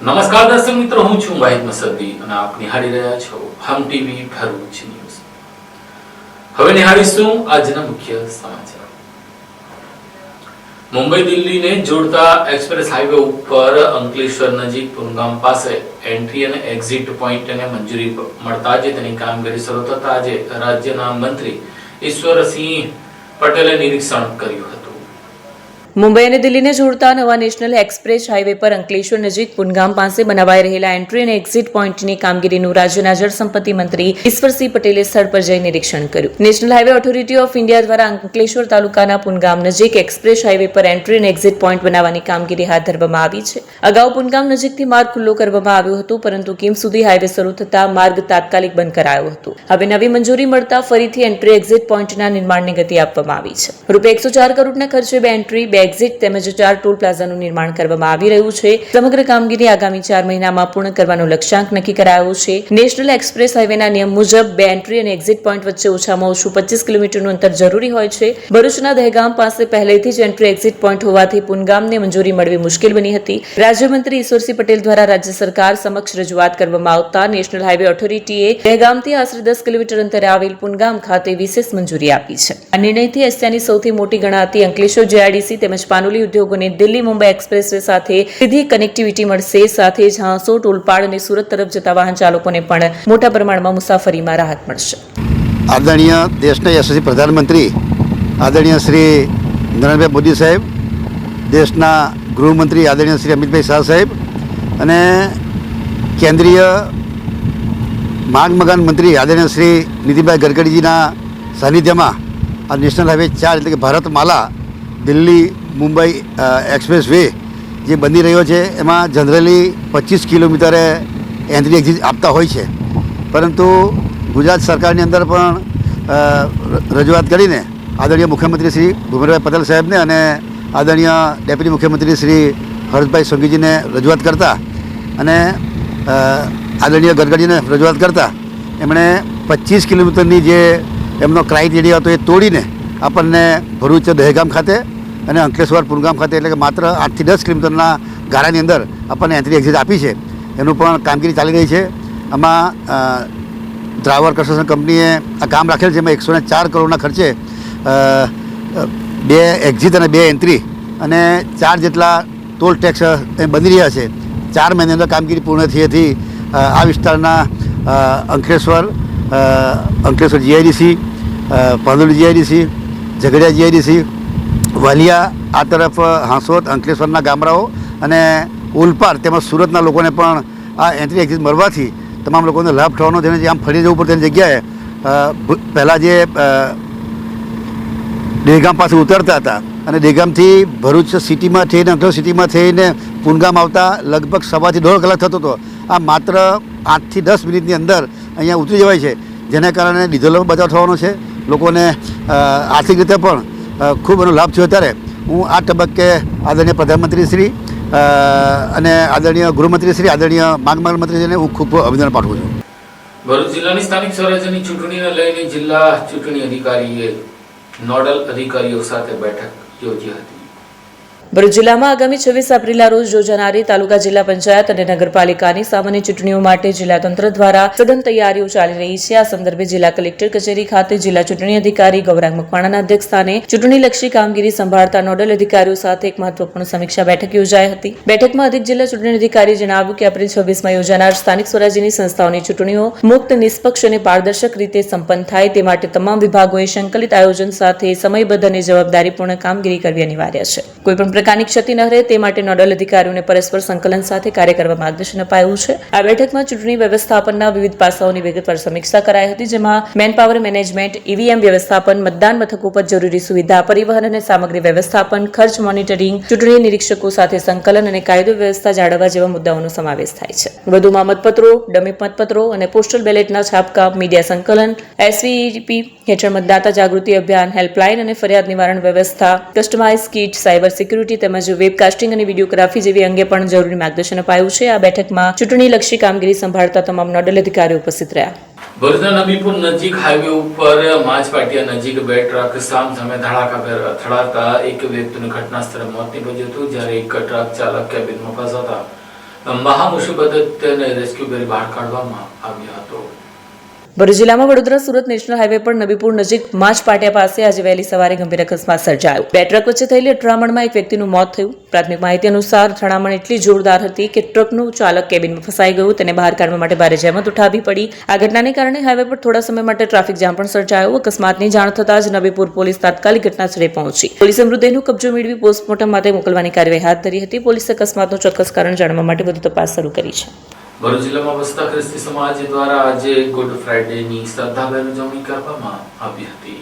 નમસ્કાર દર્શક મિત્રો, હું છું વાહિદ મસદી અને આપ નિહાળી રહ્યા છો હમ ટીવી ભરૂચ ન્યૂઝ. હવે નિહાળીશું આજના મુખ્ય સમાચાર. મુંબઈ દિલ્હીને જોડતા એક્સપ્રેસ હાઈવે ઉપર અંકલેશ્વર નજીક પુનગામ પાસે એન્ટ્રી અને એક્ઝિટ પોઈન્ટને મંજૂરી મળતા જ તેની કામગીરી શરૂ થતા આજે રાજ્યના મંત્રી ઈશ્વરસિંહ પટેલે નિરીક્ષણ કર્યું હતું. મુંબઈ અને દિલ્હીને જોડતા નવા નેશનલ એક્સપ્રેસ હાઈવે પર અંકલેશ્વર નજીક પુનગામ પાસે બનાવાઈ રહેલા એન્ટ્રી અને એક્ઝિટ પોઈન્ટની કામગીરીનું રાજ્યના જળસંપત્તિ મંત્રી ઈશ્વરસિંહ પટેલે સ્થળ પર જઈ નિરીક્ષણ કર્યું. National highway authority of India દ્વારા અંકલેશ્વર તાલુકાના પુનગામ નજીક એક્સપ્રેસ હાઈવે પર એન્ટ્રી અને એક્ઝિટ પોઈન્ટ બનાવવાની કામગીરી હાથ ધરવામાં આવી છે. અગાઉ પુનગામ નજીકથી માર્ગ ખુલ્લો કરવામાં આવ્યો હતો, પરંતુ કિમ સુધી હાઈવે શરૂ થતા માર્ગ તાત્કાલિક બંધ કરાયો હતો. હવે નવી મંજૂરી મળતા ફરીથી એન્ટ્રી એક્ઝિટ પોઈન્ટના નિર્માણને ગતિ આપવામાં આવી છે. ₹104 કરોડના ખર્ચે બે એન્ટ્રી, બે એક્ઝિટ તેમજ 4 ટોલ પ્લાઝાનું નિર્માણ કરવામાં આવી રહ્યું છે. સમગ્ર કામગીરી આગામી 4 મહિનામાં પૂર્ણ કરવાનો લક્ષ્યાંક નક્કી કરાયો છે. નેશનલ એક્સપ્રેસ હાઈવેના નિયમ મુજબ બે એન્ટ્રી અને એક્ઝિટ પોઈન્ટ વચ્ચે ઓછામાં ઓછું 25 કિલોમીટરનું અંતર જરૂરી હોય છે. ભરૂચના દહેગામ પાસે પહેલેથી જ એન્ટ્રી એક્ઝિટ પોઈન્ટ હોવાથી પુનગામને મંજૂરી મળવી મુશ્કેલ બની હતી. રાજ્યમંત્રી ઈશ્વરસિંહ પટેલ દ્વારા રાજ્ય સરકાર સમક્ષ રજૂઆત કરવામાં આવતા નેશનલ હાઈવે ઓથોરિટીએ દહેગામથી આશરે 10 કિલોમીટર અંતરે આવેલ પુનગામ ખાતે વિશેષ મંજૂરી આપી છે. આ નિર્ણયથી એશિયાની સૌથી મોટી ગણાતી અંકલેશ્વર જીઆઈડીસી તેમજ પાનોલી ઉદ્યોગોને દિલ્હી મુંબઈ એક્સપ્રેસવે સાથે સીધી કનેક્ટિવિટી મળશે. સાથે જ હાંસોટ, ઓલપાડ અને સુરત તરફ જતા વાહન ચાલકોને પણ મોટા પ્રમાણમાં મુસાફરીમાં રાહત મળશે. આદરણીય દેશના યશસ્વી પ્રધાનમંત્રી આદરણીય શ્રી નરેન્દ્રભાઈ મોદી સાહેબ, દેશના ગૃહમંત્રી આદરણીય શ્રી અમિતભાઈ શાહ સાહેબ અને કેન્દ્રીય માર્ગ મકાન મંત્રી આદરણીય શ્રી નીતિનભાઈ ગડકરીજીના સાનિધ્યમાં આ નેશનલ હાઈવે 4 એટલે કે ભારતમાલા દિલ્હી મુંબઈ એક્સપ્રેસ વે જે બની રહ્યો છે એમાં જનરલી 25 કિલોમીટરે એન્ટ્રી એક્ઝિટ આપતા હોય છે, પરંતુ ગુજરાત સરકારની અંદર પણ રજૂઆત કરીને આદરણીય મુખ્યમંત્રી શ્રી ભૂપેન્દ્રભાઈ પટેલ સાહેબને અને આદરણીય ડેપ્યુટી મુખ્યમંત્રી શ્રી હર્ષભાઈ સંઘવીજીને રજૂઆત કરતા અને આદરણીય ગડકરીજીને રજૂઆત કરતા એમણે 25 કિલોમીટરની જે એમનો ક્રાઇટેરિયા હતો એ તોડીને આપણને ભરૂચ દહેગામ ખાતે અને અંકલેશ્વર પુનગામ ખાતે એટલે કે માત્ર 8 થી 10 કિલોમીટરના ગાળાની અંદર આપણને એન્ટ્રી એક્ઝિટ આપી છે. એનું પણ કામગીરી ચાલી રહી છે. આમાં દ્રાવર કન્સ્ટ્રક્શન કંપનીએ આ કામ રાખેલ છે. એમાં 104 કરોડના ખર્ચે 2 એક્ઝિટ અને 2 એન્ટ્રી અને 4 જેટલા ટોલ ટેક્સ બની રહ્યા છે. 4 મહિનાની અંદર કામગીરી પૂર્ણ થયેથી આ વિસ્તારના Ankleshwar GIDC, Panoli GIDC, Jhagadia GIDC, Valia, આ તરફ હાંસોટ, અંકલેશ્વરના ગામડાઓ અને ઓલપાડ તેમજ સુરતના લોકોને પણ આ એન્ટ્રી એક્ઝિટ મળવાથી તમામ લોકોને લાભ થવાનો છે. જે આમ ફરી જવું પડે તેની જગ્યાએ પહેલાં જે દહેગામ પાસે ઉતરતા હતા અને દહેગામથી ભરૂચ સિટીમાં થઈને અંકલેશ્વર સિટીમાં થઈને પુનગામ આવતા લગભગ 1.5 થી 1.5 કલાક થતો હતો. આ માત્ર 8 થી 10 મિનિટની અંદર અહીંયા ઉતરી જવાય છે, જેના કારણે ડીઝલનો બચાવ થવાનો છે. લોકોને આર્થિક રીતે પણ ખૂબ એનો લાભ થયો. ત્યારે હું આ તબક્કે આદરણીય પ્રધાનમંત્રી શ્રી અને આદરણીય ગૃહમંત્રી શ્રી, આદરણીય માર્ગ મંત્રીશ્રીને હું ખૂબ અભિનંદન પાઠવું છું. ભરૂચ જિલ્લાની સ્થાનિક સ્વરાજ્યની ચૂંટણીને લઈને જિલ્લા ચૂંટણી અધિકારીએ નોડલ અધિકારીઓ સાથે બેઠક યોજી હતી. ભરૂચ જિલ્લામાં આગામી 26 એપ્રિલના રોજ યોજાનારી તાલુકા, જિલ્લા પંચાયત અને નગરપાલિકાની સામાન્ય ચૂંટણીઓ માટે જિલ્લા તંત્ર દ્વારા સઘન તૈયારીઓ ચાલી રહી છે. આ સંદર્ભે જિલ્લા કલેક્ટર કચેરી ખાતે જિલ્લા ચૂંટણી અધિકારી ગૌરાંગ મકવાણાના અધ્યક્ષસ્થાને ચૂંટણીલક્ષી કામગીરી સંભાળતા નોડલ અધિકારીઓ સાથે એક મહત્વપૂર્ણ સમીક્ષા બેઠક યોજાઈ હતી. બેઠકમાં અધિક જિલ્લા ચૂંટણી અધિકારીએ જણાવ્યું કે એપ્રિલ 26માં યોજાનાર સ્થાનિક સ્વરાજ્યની સંસ્થાઓની ચૂંટણીઓ મુક્ત, નિષ્પક્ષ અને પારદર્શક રીતે સંપન્ન થાય તે માટે તમામ વિભાગોએ સંકલિત આયોજન સાથે સમયબદ્ધ અને જવાબદારીપૂર્ણ કામગીરી કરવી અનિવાર્ય છે. કોઈપણ પ્રકારની ક્ષતિ ન રહે તે માટે નોડલ અધિકારીઓને પરસ્પર સંકલન સાથે કાર્ય કરવા માર્ગદર્શન અપાયું છે. આ બેઠકમાં ચૂંટણી વ્યવસ્થાપનના વિવિધ પાસાઓની વિગતવાર સમીક્ષા કરાઈ હતી, જેમાં મેનપાવર મેનેજમેન્ટ, ઈવીએમ વ્યવસ્થાપન, મતદાન મથકો પર જરૂરી સુવિધા, પરિવહન અને સામગ્રી વ્યવસ્થાપન, ખર્ચ મોનિટરિંગ, ચૂંટણી નિરીક્ષકો સાથે સંકલન અને કાયદો વ્યવસ્થા જાળવવા જેવા મુદ્દાઓનો સમાવેશ થાય છે. વધુમાં મતપત્રો, ડમી મતપત્રો અને પોસ્ટલ બેલેટના છાપકામ, મીડિયા સંકલન, એસવીઈપી હેઠળ મતદાતા જાગૃતિ અભિયાન, હેલ્પલાઇન અને ફરિયાદ નિવારણ વ્યવસ્થા, કસ્ટમાઇઝ કિટ, સાયબર સિક્યુરિટી તેમજ વેબકાસ્ટિંગ અને વિડીયોગ્રાફી જેવી અંગે પણ જરૂરી માર્ગદર્શન અપાયું છે. આ બેઠકમાં ચૂંટણીલક્ષી કામગીરી સંભાળતા તમામ નોડલ અધિકારીઓ ઉપસ્થિત રહ્યા. ભરૂચના નબીપુર નજીક હાઈવે ઉપર માછપાટિયા નજીક 2 ટ્રક સામસામે ધડાકાભેર અથડાતા એક વ્યક્તિનું ઘટના સ્થળે મોત નીપજ્યું હતું, જ્યારે એક ટ્રક ચાલક કેબિનમાં ફસાતા મહામુસીબત તેને રેસ્ક્યુ કરી બહાર કાઢવામાં આવ્યો હતો. ભરૂચ જિલ્લામાં વડોદરા સુરત નેશનલ હાઈવે પર નબીપુર નજીક માચ પાટિયા પાસે આજે વહેલી સવારે ગંભીર અકસ્માત સર્જાયો. બે ટ્રક વચ્ચે થયેલી અથડામણમાં એક વ્યક્તિનું મોત થયું. પ્રાથમિક માહિતી અનુસાર અથડામણ એટલી જોરદાર હતી કે ટ્રકનું ચાલક કેબિનમાં ફસાઈ ગયું. તેને બહાર કાઢવા માટે ભારે જહેમત ઉઠાવવી પડી. આ ઘટનાને કારણે હાઈવે પર થોડા સમય માટે ટ્રાફિક જામ પણ સર્જાયો. અકસ્માતની જાણ થતાં જ નબીપુર પોલીસ તાત્કાલિક ઘટનાસ્થળે પહોંચી પોલીસે મૃતદેહનો કબજો મેળવી પોસ્ટમોર્ટમ માટે મોકલવાની કાર્યવાહી હાથ ધરી હતી. પોલીસે અકસ્માતનું ચોક્કસ કારણ જાણવા માટે વધુ તપાસ શરૂ કરી છે. ભરૂચ જિલ્લામાં વસતા ખ્રિસ્તી સમાજ દ્વારા આજે ગુડ ફ્રાઇડેની શ્રદ્ધાભેર ઉજવણી કરવામાં આવી હતી.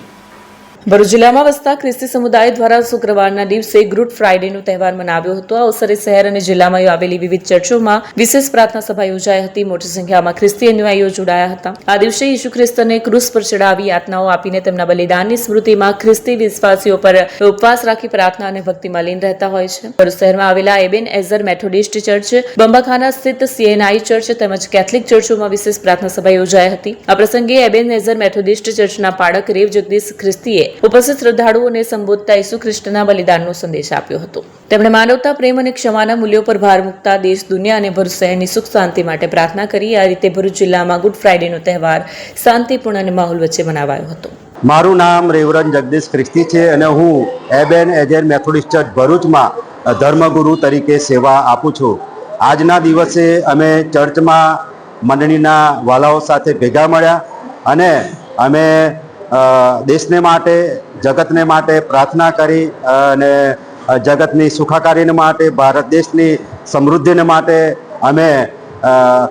ભરૂચ જિલ્લામાં વસતા ખ્રિસ્તી સમુદાય દ્વારા શુક્રવારના દિવસે ગુડ ફ્રાઇડેનો તહેવાર મનાવ્યો હતો. આ અવસરે શહેર અને જિલ્લામાં આવેલી વિવિધ ચર્ચોમાં વિશેષ પ્રાર્થના સભા યોજાઈ હતી. મોટી સંખ્યામાં ખ્રિસ્તી અનુયાયીઓ જોડાયા હતા. આ દિવસે ઈસુ ખ્રિસ્તને ક્રૂસ પર ચડાવી યાતનાઓ આપીને તેમના બલિદાનની સ્મૃતિમાં ખ્રિસ્તી વિશ્વાસીઓ પર ઉપવાસ રાખી પ્રાર્થના અને ભક્તિમાં લીન રહેતા હોય છે. ભરૂચ શહેરમાં આવેલા એબેન એઝર મેથોડિસ્ટ ચર્ચ, બંબાખાના સ્થિત CNI ચર્ચ તેમજ કેથલિક ચર્ચોમાં વિશેષ પ્રાર્થના સભા યોજાઈ હતી. આ પ્રસંગે એબેન એઝર મેથોડિસ્ટ ચર્ચના પાળક રેવ જગદીશ ખ્રિસ્તીએ ઉપસ્થિત શ્રદ્ધાળુઓને સંબોધતા ઈસુ ખ્રિસ્તના બલિદાનનો સંદેશ આપ્યો હતો. તેમણે માનવતા, પ્રેમ અને ક્ષમાના મૂલ્યો પર ભાર મૂકતા દેશ, દુનિયા અને ભરૂચ શહેરની સુખ શાંતિ માટે પ્રાર્થના કરી. આ રીતે ભરૂચ જિલ્લામાં ગુડ ફ્રાઇડેનો તહેવાર શાંતિપૂર્ણ અને માહોલ વચ્ચે મનાવાયો હતો. મારું નામ રેવરન જગદીશ ખ્રિસ્તી છે અને હું એબેન એઝર મેથોડિસ્ટ ચર્ચ ભરૂચમાં ધર્મગુરુ તરીકે સેવા આપું છું. આજના દિવસે અમે ચર્ચમાં મંડળીના વાલાઓ સાથે ભેગા મળ્યા અને અમે દેશને માટે, જગતને માટે પ્રાર્થના કરી અને જગતની સુખાકારીને માટે, ભારત દેશની સમૃદ્ધિને માટે અમે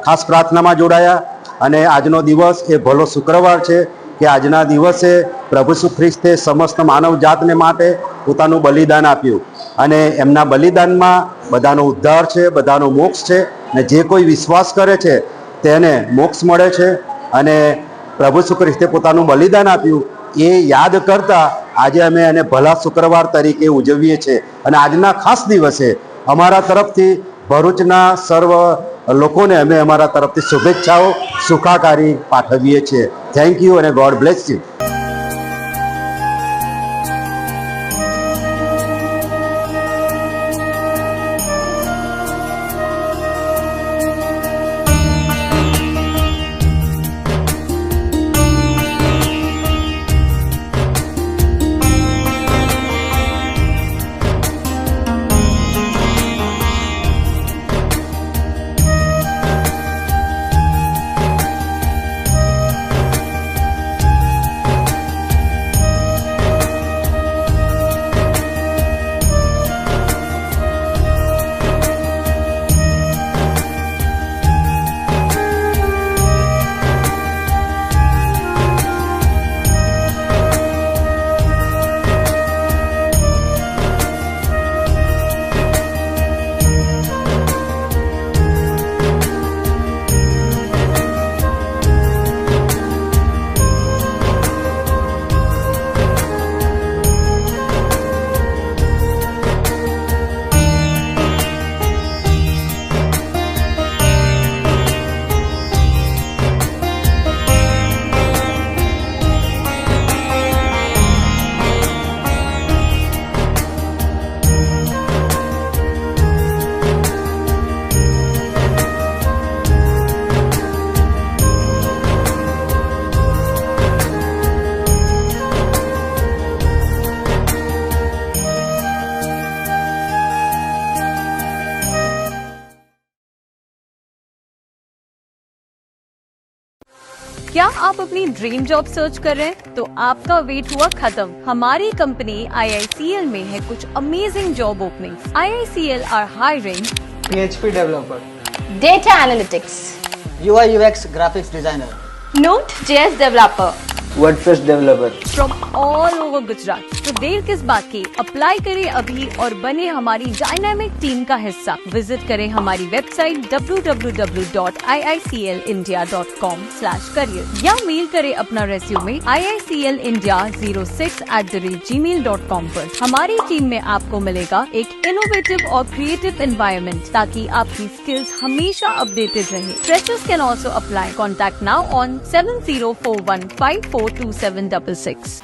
ખાસ પ્રાર્થનામાં જોડાયા. અને આજનો દિવસ એ ભલો શુક્રવાર છે કે આજના દિવસે પ્રભુ ઈસુ ખ્રિસ્તે સમસ્ત માનવ જાતને માટે પોતાનું બલિદાન આપ્યું અને એમના બલિદાનમાં બધાનો ઉદ્ધાર છે, બધાનો મોક્ષ છે અને જે કોઈ વિશ્વાસ કરે છે તેને મોક્ષ મળે છે. અને પ્રભુ ઈસુ ખ્રિસ્તે પોતાનું બલિદાન આપ્યું એ યાદ કરતા આજે અમે એને ભલા શુક્રવાર તરીકે ઉજવીએ છીએ. અને આજના ખાસ દિવસે અમારા તરફથી ભરૂચના સર્વ લોકોને અમે અમારા તરફથી શુભેચ્છાઓ, સુખાકારી પાઠવીએ છીએ. થેન્ક યુ અને ગોડ બ્લેસ યુ. क्या आप अपनी ड्रीम जॉब सर्च कर रहे हैं? तो आपका वेट हुआ खत्म. हमारी कंपनी IICL में है कुछ amazing job openings. IICL are hiring PHP developer, Data Analytics, UI UX graphics designer, Node.js developer, WordPress developer. from all over Gujarat. तो देर किस बात की, अप्लाई करें अभी और बने हमारी डायनामिक टीम का हिस्सा. विजिट करें हमारी वेबसाइट www.iiclindia.com/career या मेल करें अपना रेज्यूमे iiclindia06@gmail.com पर. हमारी टीम में आपको मिलेगा एक इनोवेटिव और क्रिएटिव एनवायरनमेंट ताकि आपकी स्किल्स हमेशा अपडेटेड रहे. Freshers can also apply. Contact now on 7041542766.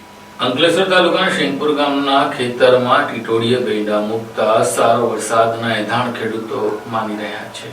Ankleshwar તાલુકાના શેંગપુર ગામના ખેતરમાં ટીટોડીએ ભેંડા મૂકતા સારો વરસાદના એધાણ ખેડૂતો માની રહ્યા છે.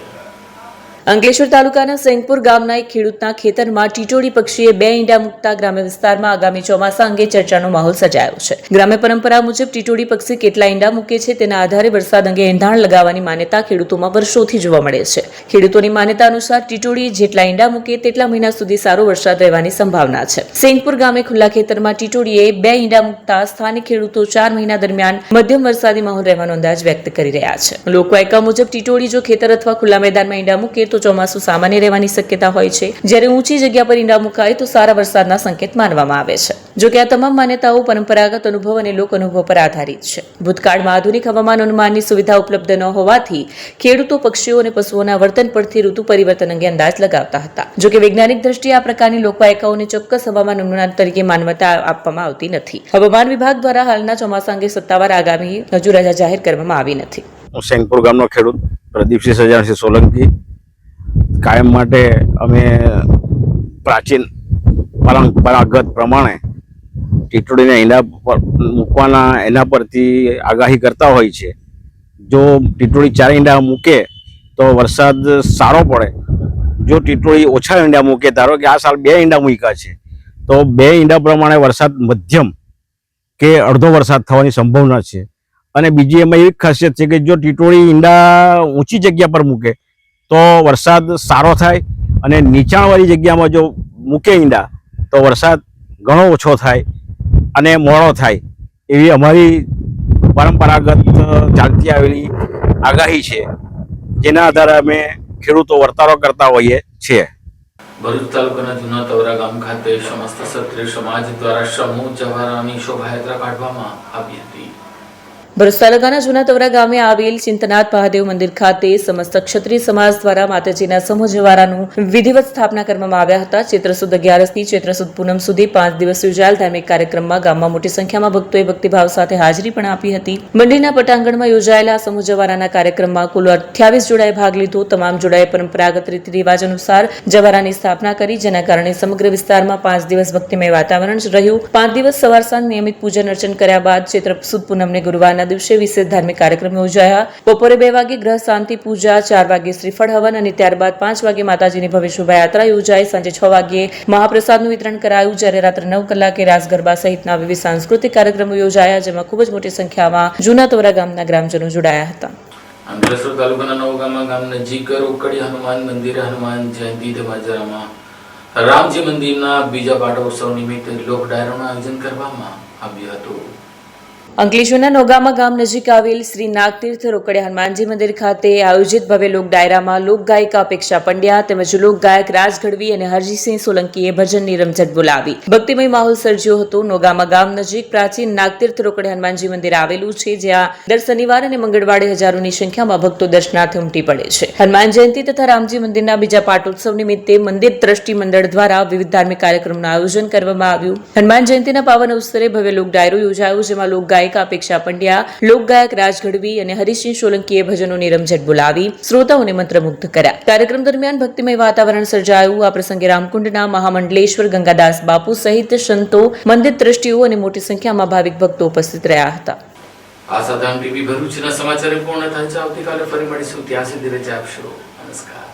અંકલેશ્વર તાલુકાના સેંગપુર ગામના એક ખેડૂતના ખેતરમાં ટીટોડી પક્ષીએ 2 ઈંડા મૂકતા ગ્રામ્ય વિસ્તારમાં આગામી ચોમાસા અંગે ચર્ચાનો માહોલ સર્જાયો છે. ગ્રામ્ય પરંપરા મુજબ ટીટોડી પક્ષી કેટલા ઈંડા મૂકે છે તેના આધારે વરસાદ અંગે એંધાણ લગાવવાની માન્યતા ખેડૂતોમાં વર્ષોથી જોવા મળે છે. ખેડૂતોની માન્યતા અનુસાર ટીટોડી જેટલા ઈંડા મૂકે તેટલા મહિના સુધી સારો વરસાદ રહેવાની સંભાવના છે. સેંગપુર ગામે ખુલ્લા ખેતરમાં ટીટોડીએ 2 ઈંડા મૂકતા સ્થાનિક ખેડૂતો 4 મહિના દરમિયાન મધ્યમ વરસાદી માહોલ રહેવાનો અંદાજ વ્યક્ત કરી રહ્યા છે. લોકવાયકા મુજબ ટીટોડી જો ખેતર અથવા ખુલ્લા મેદાનમાં ઈંડા મૂકે તો ચોમાસું સામાન્ય રહેવાની શક્યતા હોય છે, જ્યારે ઊંચી જગ્યા પર ઈંડા મુકાય તો સારા વરસાદના સંકેત માનવામાં આવે છે. જો કે આ તમામ માન્યતાઓ પરંપરાગત અનુભવ અને લોક અનુભવ પર આધારિત છે. ભૂતકાળમાં આધુનિક હવામાન અનુમાનની સુવિધા ઉપલબ્ધ ન હોવાથી ખેડૂતો પક્ષીઓ અને પશુઓના વર્તન પરથી ઋતુ પરિવર્તન અંગે અંદાજ લગાવતા હતા. જો કે વૈજ્ઞાનિક દ્રષ્ટિએ આ પ્રકારની લોકવાયકાઓને ચોક્કસ હવામાન અનુમાન તરીકે માન્યતા આપવામાં આવતી નથી. હવામાન વિભાગ દ્વારા હાલના ચોમાસા અંગે સત્તાવાર આગામી હજુ રજા જાહેર કરવામાં આવી નથી. હું સેંગપુર ગામનો ખેડૂત પ્રદીપસિંહ સજાણસિંહ સોલંકી. કાયમ માટે અમે પ્રાચીન પરંપરાગત પ્રમાણે ટીટોડીના ઈંડા મૂકવાના એના પરથી આગાહી કરતા હોય છે. જો ટીટોડી 4 ઈંડા મૂકે તો વરસાદ સારો પડે. જો ટીટોડી ઓછા ઈંડા મૂકે, ધારો કે આ સાલ 2 ઈંડા મૂક્યા છે તો 2 ઈંડા પ્રમાણે વરસાદ મધ્યમ કે અડધો વરસાદ થવાની સંભાવના છે. અને બીજી એમાં એવી ખાસિયત છે કે જો ટીટોડી ઈંડા ઊંચી જગ્યા પર મૂકે તો વરસાદ સારો થાય, અને નીચાણવાળી જગ્યામાં જો મૂકે ઈંડા તો વરસાદ ઘણો ઓછો થાય અને મોડો થાય. એવી અમારી પરંપરાગત ચાલતી આવેલી આગાહી છે, જેના આધારે અમે ખેડૂતો વર્તારો કરતા હોઈએ છીએ. ભરૂચ તાલુકાના જૂના તવરા ગામ ખાતે સમસ્ત ક્ષત્રિય સમાજ દ્વારા સમૂહ જવારાની શોભાયાત્રા કાઢવામાં આવી હતી. ભરૂચ તાલુકાના જૂના તવરા ગામે આવેલ ચિંતનાથ મહાદેવ મંદિર ખાતે સમસ્ત ક્ષત્રિય સમાજ દ્વારા માતાજીના સમૂહ જવારાનું વિધિવત સ્થાપના કરવામાં આવ્યા હતા. ચૈત્ર સુદ 11 થી ચૈત્ર સુદ પૂનમ સુધી 5 દિવસ યોજાયેલ ધાર્મિક કાર્યક્રમમાં ગામમાં મોટી સંખ્યામાં ભક્તોએ ભક્તિભાવ સાથે હાજરી પણ આપી હતી. મંદિરના પટાંગણમાં યોજાયેલા સમૂહ જવારાના કાર્યક્રમમાં કુલ 28 જોડાએ ભાગ લીધો. તમામ જોડાએ પરંપરાગત રીતિ રિવાજ અનુસાર જવારાની સ્થાપના કરી, જેના કારણે સમગ્ર વિસ્તારમાં 5 દિવસ ભક્તિમય વાતાવરણ રહ્યું. 5 દિવસ સવાર સાંજ નિયમિત પૂજન અર્ચન કર્યા બાદ ચૈત્ર સુદ પૂનમને ગુરુવારના દિવસે વિશેષ ધાર્મિક કાર્યક્રમો યોજાયા. બપોરે 2 વાગે ગ્રહ શાંતિ પૂજા, 4 વાગે શ્રીફળ હવન અને ત્યારબાદ 5 વાગે માતાજીની ભવ્ય શોભાયાત્રા યોજાઈ. સાંજે 6 વાગે મહાપ્રસાદનું વિતરણ કરાયું, જ્યારે રાત્રે 9 કલાકે રાસ ગરબા સહિતના વિવિધ સાંસ્કૃતિક કાર્યક્રમો યોજાયા, જેમાં ખૂબ જ મોટી સંખ્યામાં જૂના તોરા ગામના ગ્રામજનો જોડાયા હતા. અંકલેશ્વર તાલુકાના નવગામા ગામ નજીક રોકડી હનુમાન મંદિરે હનુમાન જયંતિ ધમાજરામાં રામજી મંદિરના બીજા પાટોત્સવ નિમિત્તે લોક ડાયરાનું આયોજન કરવામાં આવ્યું હતું. અંકલેશ્વરના નોગામા ગામ નજીક આવેલ શ્રી નાગતીર્થ રોકડિયા હનુમાનજી મંદિર ખાતે આયોજિત ભવ્ય લોક ડાયરામાં લોકગાયિકા અપેક્ષા પંડ્યા તેમજ લોકગાયક રાજ ગઢવી અને હરજીસિંહ સોલંકીએ ભજનની રમઝટ બોલાવી ભક્તિમય માહોલ સર્જ્યો હતો. નોગામા ગામ નજીક પ્રાચીન નાગતીર્થ રોકડિયા હનુમાનજી મંદિર આવેલું છે, જ્યાં દર શનિવાર અને મંગળવારે હજારોની સંખ્યામાં ભક્તો દર્શનાર્થે ઉમટી પડે છે. હનુમાન જયંતિ તથા રામજી મંદિરના બીજા પાટોત્સવ નિમિત્તે મંદિર ટ્રસ્ટી મંડળ દ્વારા વિવિધ ધાર્મિક કાર્યક્રમનું આયોજન કરવામાં આવ્યું. હનુમાન જયંતિના પાવન અવસરે ભવ્ય લોક ડાયરો યોજાયો, જેમાં લોકગાયક અપેક્ષા પંડ્યા, લોકગાયક રાજ ગઢવી અને હરિસિંહ સોલંકીએ ભજનોની રમઝટ બોલાવી શ્રોતાઓને મંત્રમુગ્ધ કર્યા. કાર્યક્રમ દરમિયાન ભક્તિમય વાતાવરણ સર્જાયું. આ પ્રસંગે રામકુંડના મહામંડલેશ્વર ગંગાદાસ બાપુ સહિત સંતો, મંદિર ટ્રસ્ટીઓ અને મોટી સંખ્યામાં ભાવિક ભક્તો ઉપસ્થિત રહ્યા હતા. આ સાથે ટીવી ભરૂચના સમાચાર પૂર્ણ થાય છે. આવતીકાલે ફરી મળીશું. ત્યાં સુધી રજા આપશો. નમસ્કાર.